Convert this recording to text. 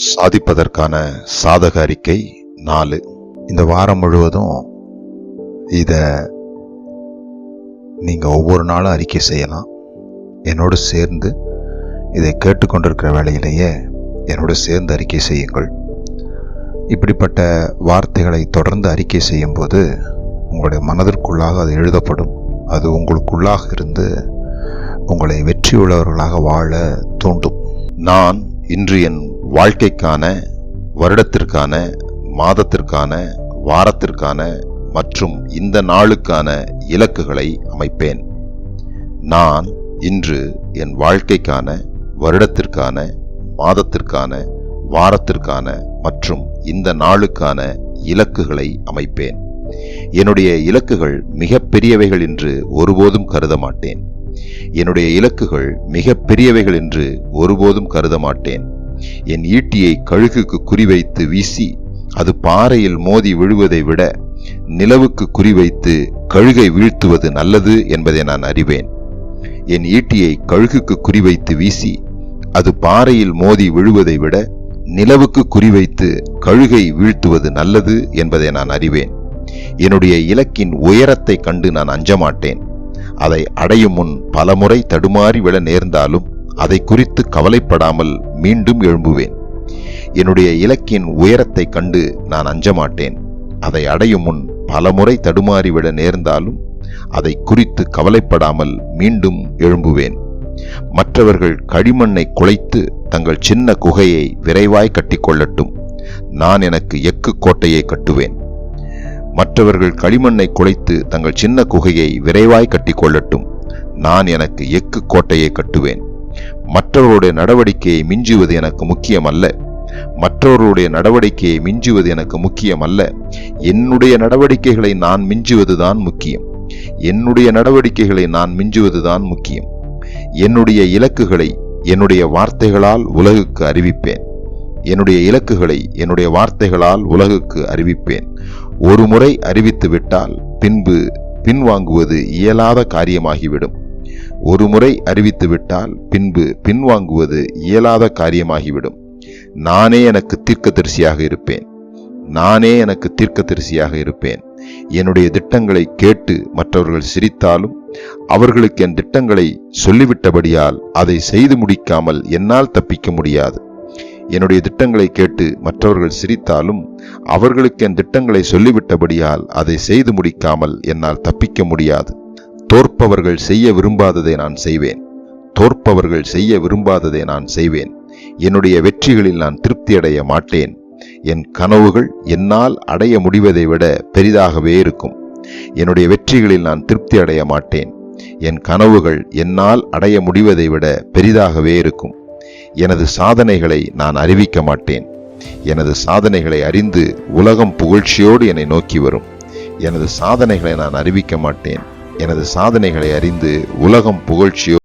சாதிப்பதற்கான சாதக அறிக்கை 4. இந்த வாரம் முழுவதும் இதை நீங்கள் ஒவ்வொரு நாளும் அறிக்கை செய்யலாம். என்னோடு சேர்ந்து இதை கேட்டுக்கொண்டிருக்கிற வேளையிலேயே என்னோடு சேர்ந்து அறிக்கை செய்யுங்கள். இப்படிப்பட்ட வார்த்தைகளை தொடர்ந்து அறிக்கை செய்யும்போது உங்களுடைய மனதிற்குள்ளாக அது எழுதப்படும். அது உங்களுக்குள்ளாக இருந்து உங்களை வெற்றியுள்ளவர்களாக வாழ தூண்டும். நான் இன்று என் வாழ்க்கைக்கான, வருடத்திற்கான, மாதத்திற்கான, வாரத்திற்கான மற்றும் இந்த நாளுக்கான இலக்குகளை அமைப்பேன். நான் இன்று என் வாழ்க்கைக்கான, வருடத்திற்கான, மாதத்திற்கான, வாரத்திற்கான மற்றும் இந்த நாளுக்கான இலக்குகளை அமைப்பேன். என்னுடைய இலக்குகள் மிக பெரியவைகள் என்று ஒருபோதும் கருத மாட்டேன். என்னுடைய இலக்குகள் மிக பெரியவைகள் என்று ஒருபோதும் கருத மாட்டேன். என் ஈட்டியை கழுகுக்கு குறிவைத்து வீசி அது பாறையில் மோதி விழுவதை விட நிலவுக்கு குறிவைத்து கழுகை வீழ்த்துவது நல்லது என்பதை நான் அறிவேன். என் ஈட்டியை கழுகுக்கு குறிவைத்து வீசி அது பாறையில் மோதி விழுவதை விட நிலவுக்கு குறிவைத்து கழுகை வீழ்த்துவது நல்லது என்பதை நான் அறிவேன். என்னுடைய இலக்கின் உயரத்தை கண்டு நான் அஞ்ச மாட்டேன். அதை அடையும் முன் பலமுறை தடுமாறி விழ நேர்ந்தாலும் அதை குறித்து கவலைப்படாமல் மீண்டும் எழும்புவேன். என்னுடைய இலக்கின் உயரத்தை கண்டு நான் அஞ்ச மாட்டேன். அதை அடையும் முன் பலமுறை தடுமாறி விழ நேர்ந்தாலும் அதை குறித்து கவலைப்படாமல் மீண்டும் எழும்புவேன். மற்றவர்கள் களிமண்ணை குலைத்து தங்கள் சின்ன குகையை விரைவாய் கட்டிக்கொள்ளட்டும். நான் எனக்கு எக்கு கோட்டையை கட்டுவேன். மற்றவர்கள் களிமண்ணை குலைத்து தங்கள் சின்ன குகையை விரைவாய் கட்டிக்கொள்ளட்டும். நான் எனக்கு எக்கு கோட்டையை கட்டுவேன். மற்றவருடைய நடவடிக்கையை மிஞ்சுவது எனக்கு முக்கியமல்ல. மற்றவருடைய நடவடிக்கையை மிஞ்சுவது எனக்கு முக்கியமல்ல. என்னுடைய நடவடிக்கைகளை நான் மிஞ்சுவதுதான் முக்கியம். என்னுடைய நடவடிக்கைகளை நான் மிஞ்சுவதுதான் முக்கியம். என்னுடைய இலக்குகளை என்னுடைய வார்த்தைகளால் உலகுக்கு அறிவிப்பேன். என்னுடைய இலக்குகளை என்னுடைய வார்த்தைகளால் உலகுக்கு அறிவிப்பேன். ஒரு முறை அறிவித்து விட்டால் பின்பு பின்வாங்குவது இயலாத காரியமாகிவிடும். ஒரு முறை அறிவித்து விட்டால் பின்பு பின்வாங்குவது இயலாத காரியமாகிவிடும். நானே எனக்கு தீர்க்கதரிசியாக இருப்பேன். நானே எனக்கு தீர்க்கதரிசியாக இருப்பேன். என்னுடைய திட்டங்களை கேட்டு மற்றவர்கள் சிரித்தாலும் அவர்களுக்கு என் திட்டங்களை சொல்லிவிட்டபடியால் அதை செய்து முடிக்காமல் என்னால் தப்பிக்க முடியாது. என்னுடைய திட்டங்களை கேட்டு மற்றவர்கள் சிரித்தாலும் அவர்களுக்கு என் திட்டங்களை சொல்லிவிட்டபடியால் அதை செய்து முடிக்காமல் என்னால் தப்பிக்க முடியாது. தோற்பவர்கள் செய்ய விரும்பாததை நான் செய்வேன். தோற்பவர்கள் செய்ய விரும்பாததை நான் செய்வேன். என்னுடைய வெற்றிகளில் நான் திருப்தி அடைய மாட்டேன். என் கனவுகள் என்னால் அடைய முடிவதை விட பெரிதாகவே இருக்கும். என்னுடைய வெற்றிகளில் நான் திருப்தி அடைய மாட்டேன். என் கனவுகள் என்னால் அடைய முடிவதை விட பெரிதாகவே இருக்கும். எனது சாதனைகளை நான் அறிவிக்க மாட்டேன். எனது சாதனைகளை அறிந்து உலகம் புகழ்ச்சியோடு என்னை நோக்கி வரும். எனது சாதனைகளை நான் அறிவிக்க மாட்டேன். எனது சாதனைகளை அறிந்து உலகம் புகழ்ச்சியோடு